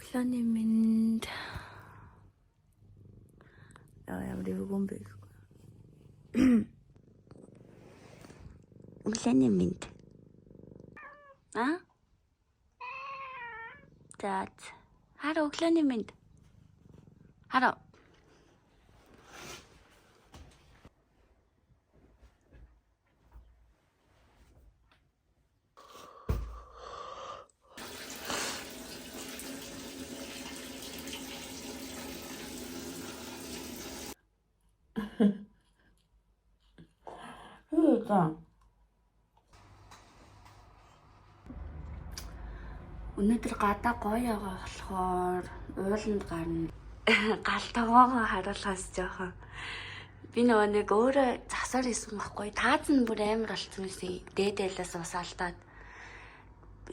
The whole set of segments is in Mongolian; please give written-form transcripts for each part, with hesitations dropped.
Өглөөний минь ямар өвгөн бэ гэхгүй. Өглөөний минь. За. Хараа өглөөний минь. Хараа. Өнөөдөр гадаа гоё байгаа болохоор ууланд гарна. Галтгоогоо харуулахаас жоохон би нэг өөрөө засаар исэн байхгүй. Тааз нь бүр амар болцсон гэсэн. Дээдэлээс ус алдаад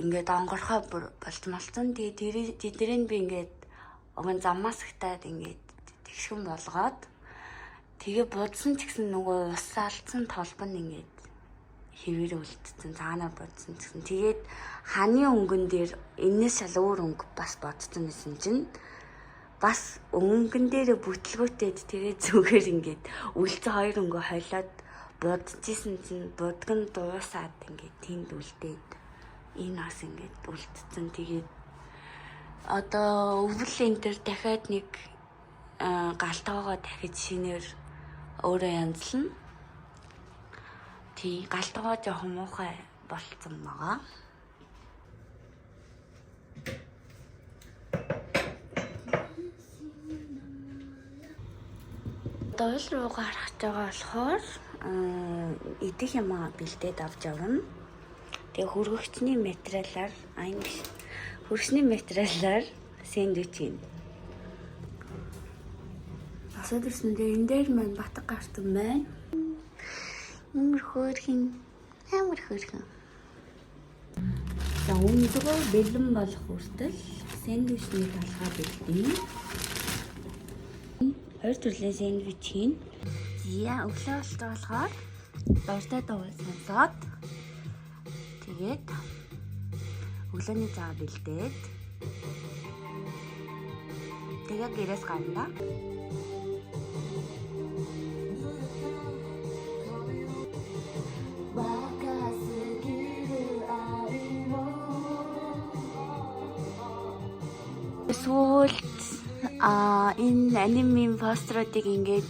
ингээд онгорхоо бүр болцмолцсон. Тэгээ тэдний би ингээд огон заммаас хтаад ингээд тэгшгэн болгоод тэгээ будсан ч гэсэн нөгөө ус алдсан толбон ингээд хэвээр үлдсэн цаанаа бодсон гэсэн. Тэгээд ханы өнгөн дээр энэс шал өөр өнгө бас бодсон гэсэн чинь бас өнгөн дээр бүтлгүүтээд тэгээд зүгээр ингээд үлцэн хоёр өнгө хойлоод будчихсэн чинь будг нь дуусаад ингээд тэнд үлдээд энэ бас ингээд үлдсэн. Тэгээд одоо өвөл энэ төр дахиад нэг галтгоогоо дахиж шинээр өөрөө янзлна. Тий, галтгоо жоохон муухай болцсон байгаа. Дойл руу гарах байгаа болохоор идэх юм бэлдээд авч явна. Тэгээ хөргөгчний материалаар хөргөчний материалаар сэндвич ийн. Асууд ирсэн дээр энэ дээр маань батг гартан байна. Амар хөөрхөн. За өнцгөө бэлэн болох хүртэл сэндвичний талхаа бэлдэнэ. Хоёр төрлийн сэндвич хийн. За өглөө болж байгаа болохоор дортой дууг сонсоод тэгээд өглөөний цаа бэлдээд тэгээд гэрээс гарна. Сүүлд энэ анимын постеруудыг ингээд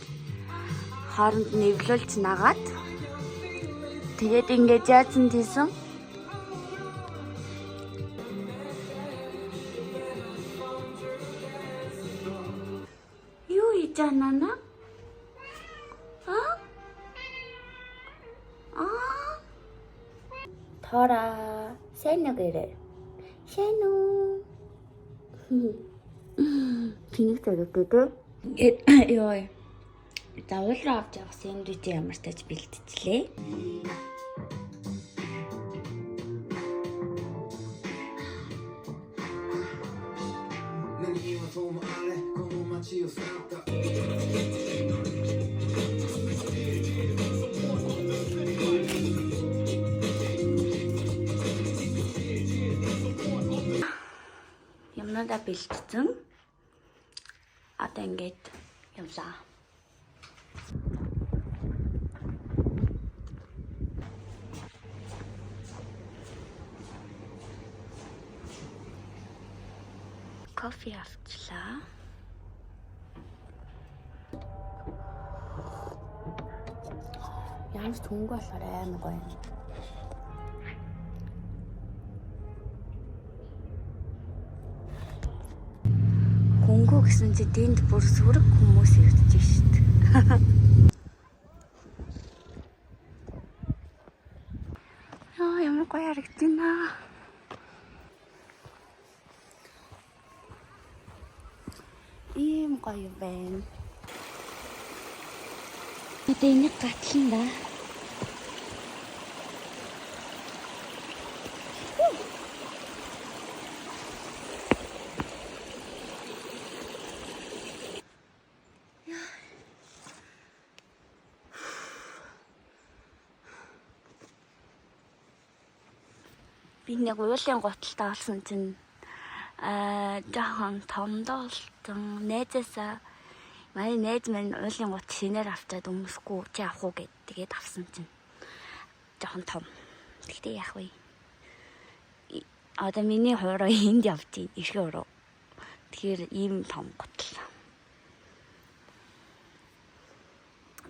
хооронд нэвлүүлж нагаад тэгээд ингээд яатсан тийсэн юу хийж байна Тора сайн нүгээрээ сайн үү Тэнэг зэрэгтэй те. Ингээд ёо. Давал руу авч явах сэндвич ямар тач бэлтжлээ. Юмнуудаа бэлтцэн. Одоо ингээд явлаа. Кофе авчлаа. Ямар ч хөнгө болохоор амар гоё. Хөнгөө гэсэн чи тэнд бүр сүрэг хүмүүс ирдэж шít. Ямар гоё харагдана. Ийм гоё байна. Тэ нэг гатлан да. Би нэг уулын готалтай олсон чинь Жоохон томдоолтон найзаасаа манай найз минь уулын гут шинээр авчаад өмсөхгүй чи авах уу гэд тэгээд авсан чинь жоохон том. Тэгтээ яах вэ? Одоо миний хуурай энд явдیں۔ Ирэх уруу. Тэгэхээр ийм том гутал.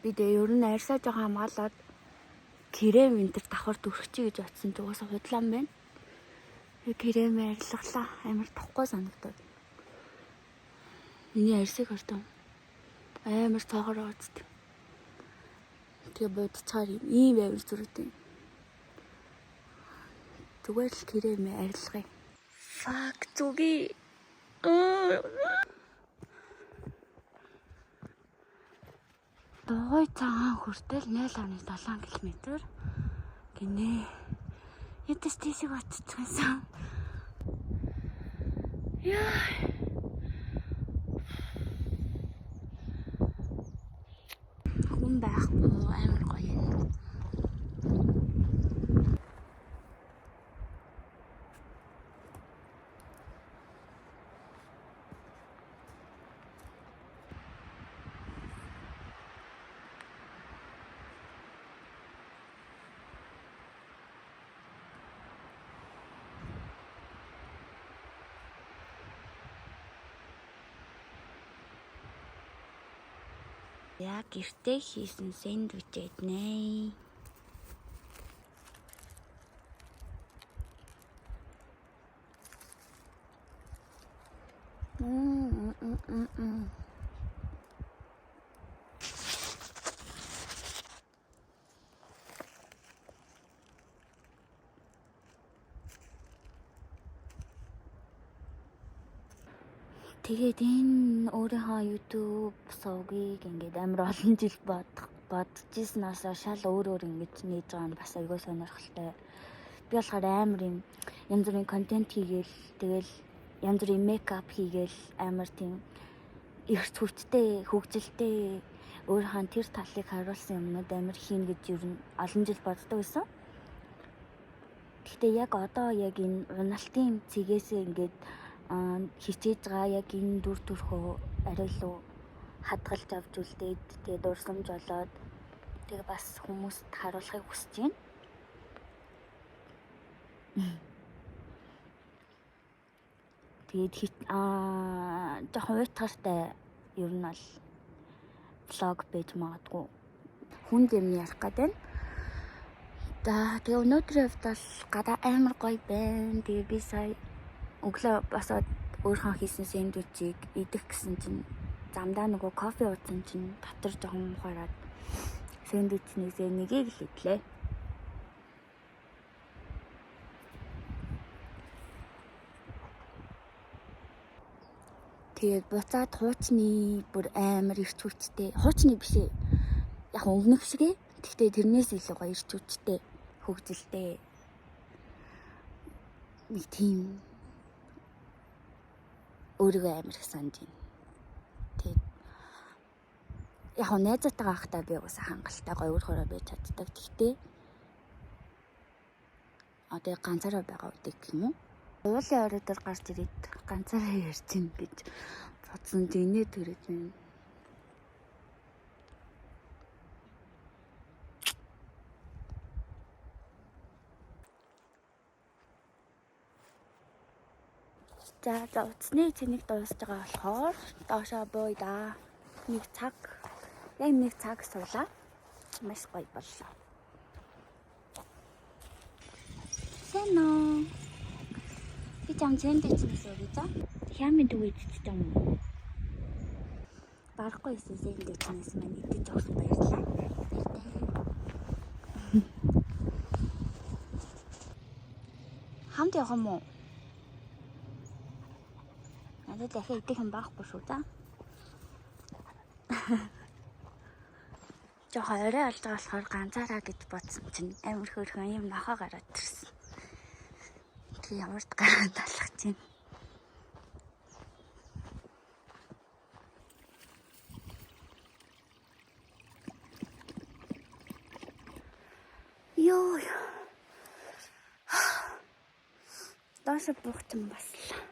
Би дээ ер нь арьсаа жоохон хамгаалаад крем энтер давхар дүрхчий гэж бодсон ч угаасаа худлаан байна. Крем арилгалаа амар тухгүй санагдав. Миний арьсыг хортон амар цоохор оцд. Тэгээ бодцоор ийм амар зүрхтэй. Зүгээр л крем арилгая. Fuck зүги. Догой цагаан хүртэл 0.7 км гинэ. Ятас тийшээ оччихсан. Яа. Хүн байхгүй амар гоё юм. Яг гэртээ хийсэн сэндвич эднэ. Тэгээд энэ өөрийнхөө YouTube сувгийг ингээд амар олон жил бодчихсноосоо шал өөр ингэж нээж байгаа нь бас айгүй сонирхолтой. Би болохоор амар юм янз бүрийн контент хийгээл тэгэл янз бүрийн мейкап хийгээл амар тийм эрс хүчтэй, хөгжилтэй өөрийнхөө тэр талыг харуулсан юмнууд амар хийн гэж ер нь олон жил боддог байсан. Гэхдээ яг одоо яг энэ уналтын цэгээсээ ингээд хичээж байгаа яг энэ дүр төрхөө арай л хадгалж авч үлдээд тэгээ дурсамж болоод тэгээ бас хүмүүст харуулахыг хүсэж байна. Тэгээд жоохон уйтгартай ер нь бол влог байж магадгүй хүнд юм ярих гэдэг байна. Тэгээ өнөөдрийн хувьд бол гадаа амар гоё байна. Тэгээ би сая өглөө босоод өөрийнхөө хийсэн сэндвичийг идэх гэсэн чинь замдаа нөгөө кофе уусан чинь дотор жоохон мухараад сэндвичнээсээ нэгийг л идлээ. Тэгээд буцаад хуучны бүр амар ирч хүчтэй. Хуучны биш ээ. Яг өнгөнөх шиг ээ. Гэхдээ тэрнээс илүү гоё ирч хүчтэй, хөгжилтэй. Нэг тийм өөрийгөө амар их санаж байна. Тэгээд яг найзаатайгаа байхдаа би угаасаа хангалттай гоё өөрөөрөө байж чаддаг. Гэхдээ одоо ганцаараа байгаа үедээ гэх юм уу? Уулын орой дээр гарч ирээд ганцаараа ярьж ийн гэж бодсон чинь инээд төрөж байна. За утасны цэнийг дуусж байгаа болохоор доошоо бууя да. Яг нэг цаг суулаа. Маш гоё боллоо. Сэно. Би чам сэндвич нэсэ гэж. Хямд үгүйд чам. Барахгүй исэн сэндвич нэс маань идэж авах баярлаа. Хамт явах юм уу? Надад дахиад идэх юм байхгүй шүү за. Жохоо орой болж байгаа болохоор ганцаараа гэж бодсон чинь амар хөөрхөн юм нохоо гараад ирсэн. Тэг ямарт гараад алхаж байна. Йоо. Доош буух юм баслаа.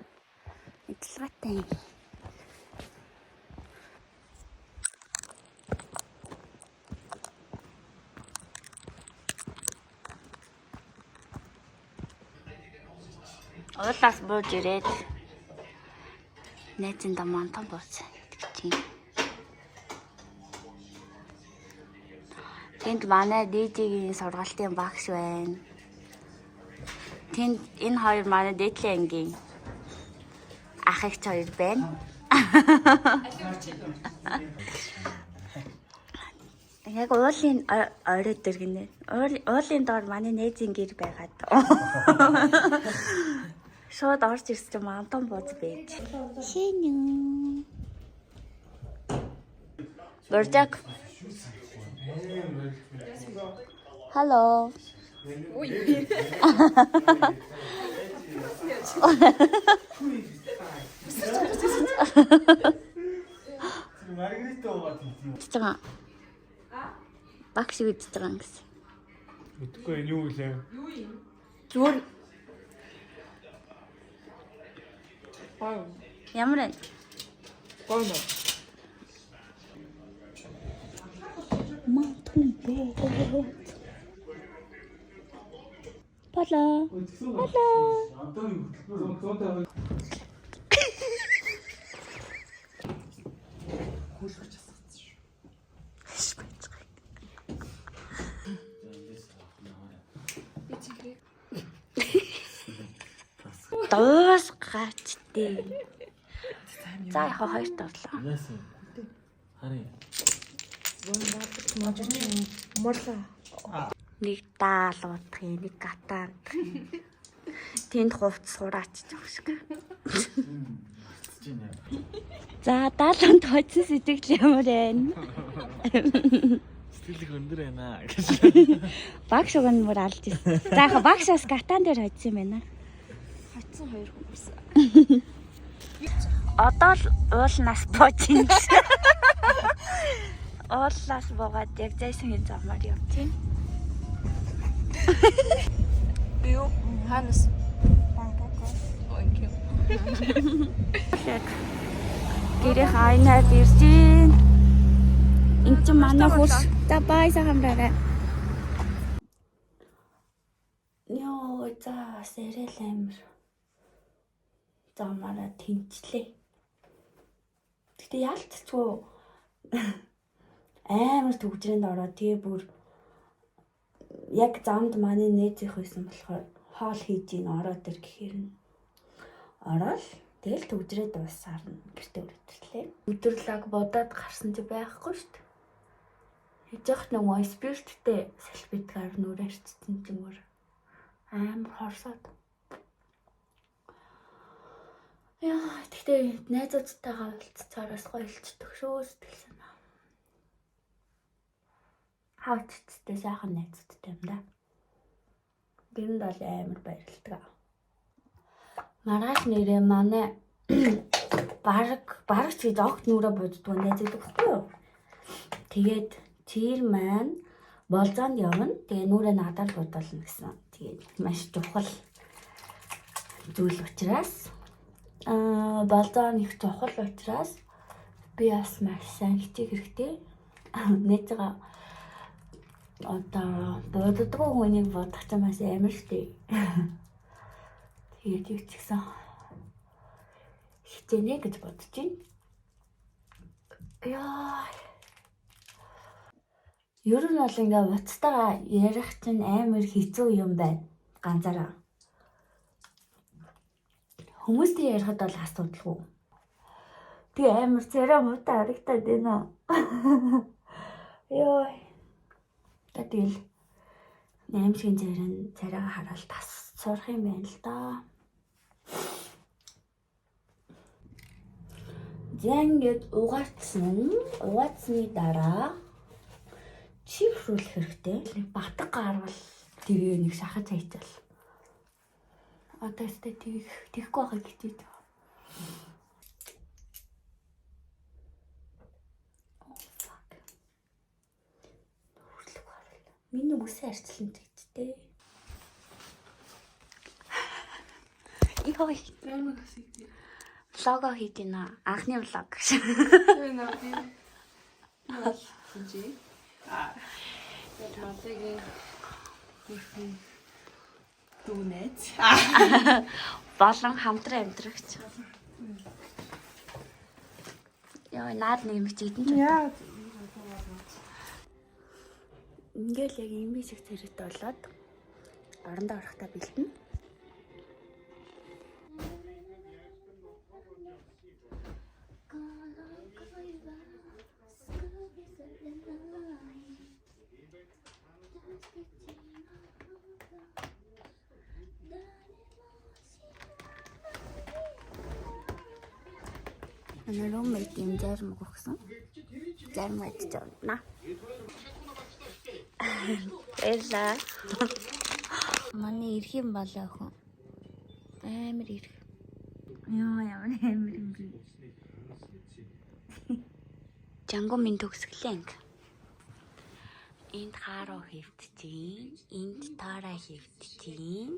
Ажиллагаатай. Уулаас бууж ирээд найзын дамаантан бууц гэж. Тэнд манай дээжигийн сургалтын багш байна. Тэнд энэ хоёр манай дээдлийн ангийн ах эгч хоёр байна. Яг уулын орой дээр гинэ. Уулын доор манай нээзийн гэр байгаад. Шууд орж ирсэн чинь маантан бууз байж. Шинэ. Боржак. Hello. Ой. Цэцэг. Багш гэж байгаа юм гэсэн. Мэдгүй юу лээ. Зүгээр Баа. ямар вэ? Баа. Маантан бууз. Пала. Пала. Доос гачтэй. За яг хоёр тавлаа. Харин. Нэг даалуудах юм, нэг гатаадах юм. Тэнд хувц сураач жоох шиг. За дааланд хоцсон сэтгэл ямар байна? Сэтгэл өндөр байна гэж. Багш уг нь мөр алж ирсэн. За яг багшаас гатаан дээр хоцсон юм байна. Хатсан хоёр хүмүүс. Одоо л уулнаас бууж ин. Уулнаас буугаад яг зайсан замаар явчих. Би юу? Ханас. Окей. Гэрээ хайнаад ирсэн. Энд чинь манай хурс. За бай сахамраарай. Йоо за сэрэл амир. Замаараа тэнцлээ. Гэтэ яалтчгүй амар төгжрөнд ороод тэгээ бүр яг замд манай нээзийнх байсан болохоор хоол хийж ийн ороод ир гэхээр нь ороод тэгэл төгжрээд дуусаар нь гэртээ өрөвдөрлээ. Өдөрлөг бодоод гарсан чи байхгүй шүү дээ. Хийж явахт нөгөө спирттэй салфетгаар нүрэ арчсан ч юмөр амар хорсоод. Яа, тэгтээ найзуудтайгаа уулзцаараас гоёлцдог шүү сэтгэл санаа. Хавцтай сайхан найзуудтай юм да. Гэрэнд бол амар баярлалтай. Маргааш нэрээ манай бараг ч гэж огт нүрэ боддгоо найздаг байхгүй юу? Тэгээд чир маань болзоонд явна. Тэгээ нүрэ надад бодолно гэсэн. Тэгээд маш чухал зүйл учраас болзоон их чухал учраас би бас маш сайн хичээх хэрэгтэй. Найзгаа одоо боддгоо хүнийг бодох ч маш амар штэ. Тэгээд юу ч гэсэн хичээнэ гэж бодож байна. Яа. Ер нь бол ингээ буцтайгаа ярих чинь амар хэцүү юм байна. Ганцаараа. Хүмүүстэй ярихад бол асуудалгүй. Би амар царай муутай харагдаад байна. Йоо. Тэгэл наймшгийн царайгаа хараад тас сурах юм байна л да. Зэнгэд угаацсны дараа чиврүүлэх хэрэгтэй. Батг гарвал тэгээ нэг шахаж хайчаал. Одоо өстэй тийхгүй байхыг хичээж байгаа. Нүрлэг харал. Миний үсээ арчлан тэгчтэй. Йой. влого хийж гинэ. Анхны влог гэж. Тэр нэг би хинжи. Тэр матегийн дүүнэт. Болон хамтран амьдрагч. Яа, наад нэг юм чийдэн ч. Яа. Ингээл яг юм шиг зэрэгт болоод орондоо орохдоо бэлтэн. Манай roommate юм зарим өгсөн. Зарим адж байна. Элла. Манай ирэх юм болоо хүн. Амар ирэх. Яа, ямар амар юм бэ? Жангу минь төгсгөлээ анги. Энд хааруу хөвтчихин, энд таараа хөвтчихин.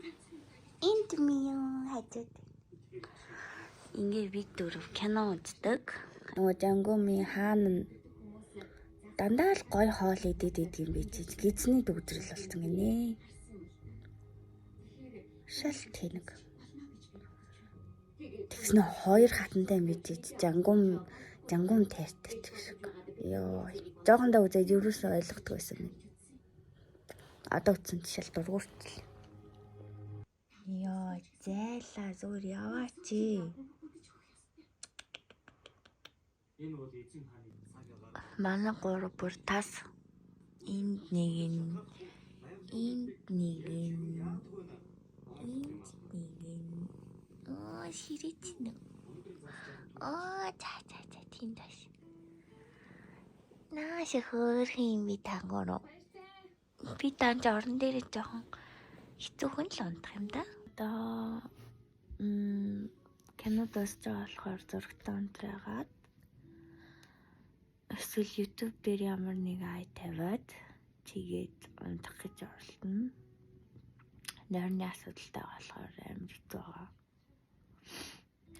Энд минь хажууд. Ингээ бид дөрөв кино үздэг. Нөгөө Жангу минь хаана дандаа л гой хоол идэт юм би чи гизний дүүдрэл болсон гинэ. Шал тэнэг. Тэгснэ хоёр хатантай юм би Жангум тайртай ч шиг. Йоо, жоохондоо үзээд юурууш ойлгохгүй байсан юм. Одоо утсан шал дургууртал. Йоо, зайлаа зүгээр яваач. Манай гурав бүр тас энд нэг нь ширээч нэг за тийм даш нааш хөөх юм би тангороо би таньж орон дээр жоохон хэцүүхэн л унтах юм да. Одоо кинод үзэж байгаа болохоор зурагтай унтраагаад эсвэл YouTube дээр ямар нэг ай тавиад чигээд унтах гэж оролдоно. Нойрны асуудалтай болохоор амар хэцүү байгаа.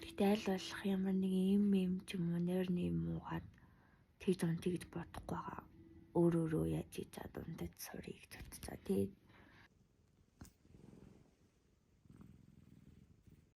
Гэтэ аль болох ямар нэг юм ч юм уу нойрны юм уугаад тэгж унтъя гэж бодохгүй байгаа. Өөрөө яаж хийж чад унтаж сурыг гэж бодчихоо. Тэгээд